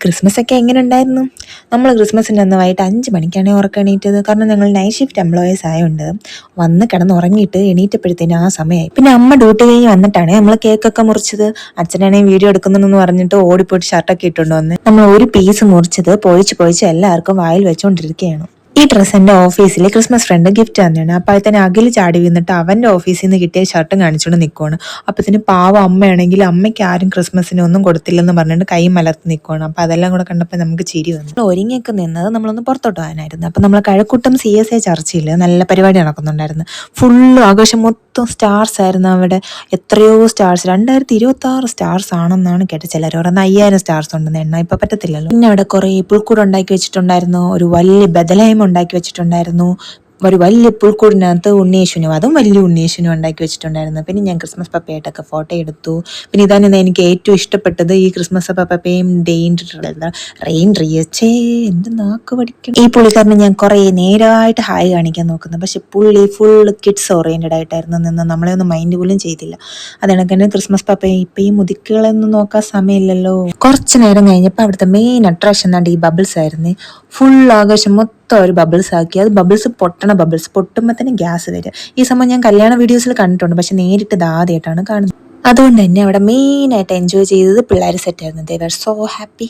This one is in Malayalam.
ക്രിസ്മസ് ഒക്കെ എങ്ങനെ ഉണ്ടായിരുന്നു? നമ്മൾ ക്രിസ്മസിൻ്റെ അന്ന് വൈകിട്ട് 5 മണിക്കാണ് ഉറക്കം കാരണം ഞങ്ങൾ നൈറ്റ് ഷിഫ്റ്റ് എംപ്ലോയീസ് ആയതുകൊണ്ട് വന്ന് കിടന്ന് ഉറങ്ങിയിട്ട് എണീറ്റപ്പോഴത്തേനും ആ സമയമായി. പിന്നെ അമ്മ ഡ്യൂട്ടി കഴിഞ്ഞ് വന്നിട്ടാണ് നമ്മൾ കേക്കൊക്കെ മുറിച്ചത്. അച്ഛനാണെങ്കിൽ വീഡിയോ എടുക്കുന്നെന്ന് പറഞ്ഞിട്ട് ഓടിപ്പോയിട്ട് ഷർട്ടൊക്കെ ഇട്ടുകൊണ്ട് വന്ന് നമ്മൾ ഒരു പീസ് മുറിച്ചത് പൊഴിച്ച് എല്ലാവർക്കും വായിൽ വെച്ചുകൊണ്ടിരിക്കുകയാണ്. ഈ ഡ്രസ്സ് എൻ്റെ ഓഫീസിൽ ക്രിസ്മസ് ഫ്രണ്ട് ഗിഫ്റ്റ് തന്നെയാണ്. അപ്പോഴത്തേന് അഖിൽ ചാടി വീന്നിട്ട് അവൻ്റെ ഓഫീസിൽ നിന്ന് കിട്ടിയ ഷർട്ടും കാണിച്ചുകൊണ്ട് നിൽക്കുവാണ്. അപ്പോഴത്തേന് പാവം അമ്മയാണെങ്കിൽ അമ്മയ്ക്ക് ആരും ക്രിസ്മസിന് ഒന്നും കൊടുത്തില്ലെന്ന് പറഞ്ഞിട്ട് കൈ മലർത്തി നിൽക്കുവാണ്. അപ്പോൾ അതെല്ലാം കൂടെ കണ്ടപ്പോൾ നമുക്ക് ചിരി വന്നു. ഒരുങ്ങിയൊക്കെ നിന്നത് നമ്മളൊന്ന് പുറത്തോട്ട് പോകാനായിരുന്നു. അപ്പോൾ നമ്മൾ കഴക്കൂട്ടം CSA ചർച്ചിൽ നല്ല പരിപാടി നടക്കുന്നുണ്ടായിരുന്നു. ഫുള്ള് ആഘോഷം, മൊത്തം സ്റ്റാർസ് ആയിരുന്നു അവിടെ. എത്രയോ സ്റ്റാർസ്, 2026 സ്റ്റാർസ് ആണെന്നാണ് കേട്ടത്. ചിലർ പറയുന്നത് 5000 സ്റ്റാർസ് ഉണ്ടെന്ന്. എണ്ണ ഇപ്പം പറ്റത്തില്ലല്ലോ. പിന്നെ അവിടെ കുറേ പുൽക്കൂട് ഉണ്ടാക്കി വെച്ചിട്ടുണ്ടായിരുന്നു. ഒരു വലിയ ബദലായം ഉണ്ടാക്കി വെച്ചിട്ടുണ്ടായിരുന്നു. ഒരു വലിയ പുൽക്കൂടിനകത്ത് ഉണ്ണിയേശുനും, അതും വലിയ ഉണ്ണിയേശുനും ഉണ്ടാക്കി വെച്ചിട്ടുണ്ടായിരുന്നു. പിന്നെ ഞാൻ ക്രിസ്മസ് പപ്പയായിട്ടൊക്കെ ഫോട്ടോ എടുത്തു. പിന്നെ ഇതാണ് എനിക്ക് ഏറ്റവും ഇഷ്ടപ്പെട്ടത്, ഈ ക്രിസ്മസ് പപ്പയും റെയിൻ റിയച്ചേ എന്ത് നാക്ക് പഠിക്കണം. ഈ പുള്ളിക്കാരനെ ഞാൻ കുറേ നേരമായിട്ട് ഹായ് കാണിക്കാൻ നോക്കുന്നത്, പക്ഷെ പുള്ളി ഫുൾ കിഡ്സ് ഓറിയൻറ്റഡ് ആയിട്ടായിരുന്നു നിന്ന് നമ്മളെ ഒന്നും മൈൻഡ് പോലും ചെയ്തില്ല. അതുകൊണ്ട് തന്നെ ക്രിസ്മസ് പപ്പയെ ഇപ്പം ഈ മുതുക്കുകളൊന്നും നോക്കാൻ സമയമില്ലല്ലോ. കുറച്ച് നേരം കഴിഞ്ഞപ്പോൾ അവിടുത്തെ മെയിൻ അട്രാക്ഷൻ എന്നാണ്ട് ഈ ബബിൾസ് ആയിരുന്നു. ഫുൾ ആകാശം മൊത്തം ഒരു ബബിൾസ് ആക്കി. അത് ബബിൾസ് പൊട്ടുമ്പോൾ തന്നെ ഗ്യാസ് വരിക. ഈ സംഭവം ഞാൻ കല്യാണ വീഡിയോസിൽ കണ്ടിട്ടുണ്ട്, പക്ഷെ നേരിട്ട് ആദ്യമായിട്ടാണ് കാണുന്നത്. അതുകൊണ്ട് തന്നെ അവിടെ മെയിനായിട്ട് എൻജോയ് ചെയ്തത് പിള്ളേർ സെറ്റായിരുന്നു. ദേ വർ സോ ഹാപ്പി.